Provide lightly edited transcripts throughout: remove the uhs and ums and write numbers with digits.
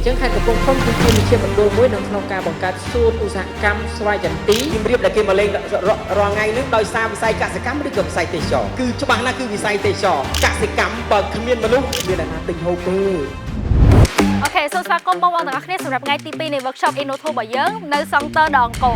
ចឹងខេត្តកំពង់ធំគឺជាវិជាមណ្ឌលមួយនៅក្នុងការបង្កើតសួនឧស្សាហកម្មស្វាយចន្ទីជំរាបដែលគេមកលេងរាល់ថ្ងៃនេះដោយសារវិស័យកសិកម្មឬក៏វិស័យទេសចរគឺច្បាស់ណាស់គឺវិស័យទេសចរកសិកម្មបើគ្មានមនុស្សមានអ្នកណាទិញហូបទេអូខេសូមស្វាគមន៍បងប្អូនទាំងអស់គ្នាសម្រាប់ថ្ងៃទី2នៃ workshop Innoto របស់យើងនៅសង់ទ័រដងកូ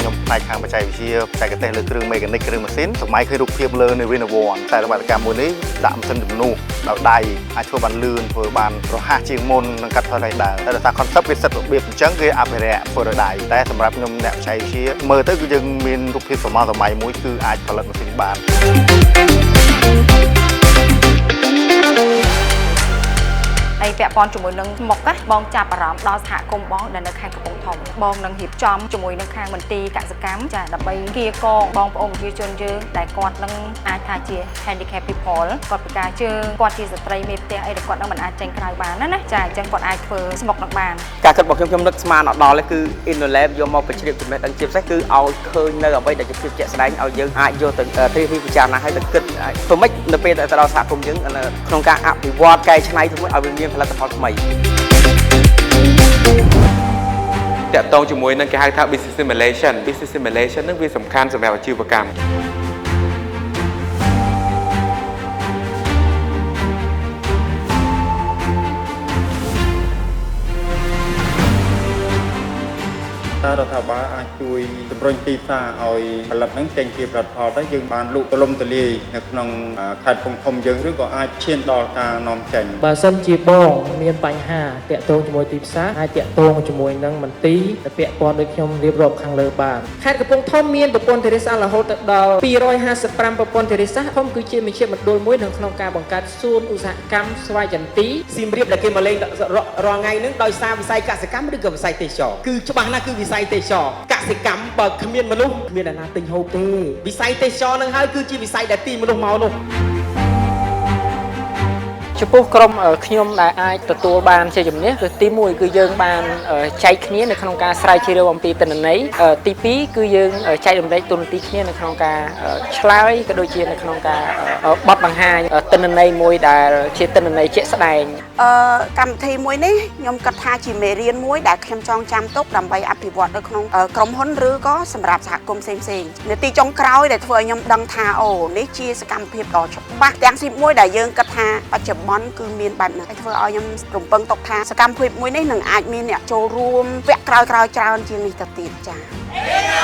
ខ្ញុំផ្នែកខាងបច្ចេកវិទ្យាបច្ចេកទេសលើគ្រឿងមេកានិកគ្រឿងម៉ាស៊ីនសម័យឃើញរូបភាពលើនៅ Winawon តែនវាតកម្មមួយនេះដាក់ម៉ាស៊ីនជំនួសដោយដៃអាចធ្វើបានលឿនធ្វើបានរហ័សជាងមុននិងកាត់ថយរៃដើមតែដោយសារ concept វាសិតរបៀបអញ្ចឹងគេអភិរក្សធ្វើដោយដៃតែសម្រាប់ខ្ញុំអ្នកបច្ចេកវិទ្យាមើលទៅគឺយើងមានរូបភាពសម័យមួយគឺអាចផលិតម៉ាស៊ីនបានហើយពាក់ព័ន្ធជាមួយនឹងមុខណាបងចាប់អារម្មណ៍ដល់សហគមន៍បងដែលនៅខាងកំពង់ធំបងនឹងរៀបចំជាមួយនឹងខាងមន្ទីរកសិកម្មចាដើម្បីគៀកងបងប្អូនប្រជាជនយើងដែលគាត់នឹងអាចថាជា handicap people គាត់ពិការជើងគាត់ជាស្ត្រីមេផ្ទះអីដែលគាត់នឹងមិនអាចចេញក្រៅបានណាចាអញ្ចឹងគាត់អាចធ្វើស្មុកនឹងបានការគិតរបស់ខ្ញុំនឹកស្មានអត់ដល់គឺ InnoLab យកមកបញ្ជ្រាបចំណេះដឹងជាពិសេសគឺឲ្យឃើញនៅអ្វីដែលជាភាពជាក់ស្ដែងឲ្យយើងអាចយកទៅពិចារណាឲ្យទៅគិតធ្វើម៉េចនៅពេលទៅដល់សហគមន៍យើងក្នុងការអភិវឌ្ឍកែច្នៃធ្វើឲ្យវាមានផលិតផលថ្មីតាក់ទងជាមួយនឹងគេហៅថា business simulation នឹងវាសំខាន់សម្រាប់អាជីវកម្មតើរដ្ឋាភិបាលអាចជួយជំរុញទីផ្សារឲ្យផលិតហ្នឹងចេញជាផលិតផលទៅយើងបានលក់ទូលំទូលាយនៅក្នុងខេត្តកំពង់ធំយើងឬក៏អាចឈានដល់ការនាំចេញបើសិនជាបងមានបញ្ហាតាក់ទងជាមួយទីផ្សារអាចតាក់ទងជាមួយនឹងមន្ទីរដែលពាក់ព័ន្ធដូចខ្ញុំរៀបរាប់ខាងលើបានខេត្តកំពង់ធំមានប្រព័ន្ធធារាសាស្ត្ររហូតដល់255ប្រព័ន្ធធារាសាស្ត្រធំគឺជាវិជាមណ្ឌលមួយនៅក្នុងការបង្កើតសួនឧស្សាហកម្មស្វាយចន្ទីជំរាបដែលគេមកលេងរាល់ថ្ងៃនេះដោយសារវិស័យកសិកម្មឬក៏វិស័យទេសចរគឺច្បាស់ណាស់គឺវិស័យទេសចរកសិកម្មបើគ្មានមនុស្សមានអ្នកណាទិញហូបទេវិស័យទេសចរនឹងហើយគឺជាវិស័យដែលទីមនុស្សមកនោះចំពោះក្រុមខ្ញុំដែលអាចទទួលបានជាជំនះគឺទី1គឺយើងបានចែកគ្នានៅក្នុងការស្រាវជ្រាវអំពីទិន្នន័យទី2គឺយើងចែករំលែកទូនាទីគ្នានៅក្នុងការឆ្លើយក៏ដូចជានៅក្នុងការបត់បង្ហាញទិន្នន័យមួយដែលជាទិន្នន័យជាក់ស្ដែងកម្មវិធីមួយនេះខ្ញុំគិតថាជាមេរៀនមួយដែលខ្ញុំចងចាំទុកដើម្បីអភិវឌ្ឍនៅក្នុងក្រុមហ៊ុនឬក៏សម្រាប់សហគមន៍ផ្សេងៗនាទីចុងក្រោយដែលធ្វើឲ្យខ្ញុំដឹងថាអូនេះជាសកម្មភាពដ៏ច្បាស់ទាំងមួយដែលយើងគិតថាបច្ចុប្បន្នគឺមានបែបហ្នឹងហើយធ្វើឲ្យខ្ញុំរំពឹងទុកថាសកម្មភាពមួយនេះនឹងអាចមានអ្នកចូលរួមវគ្គក្រោយៗច្រើនជាងនេះទៅទៀតចា៎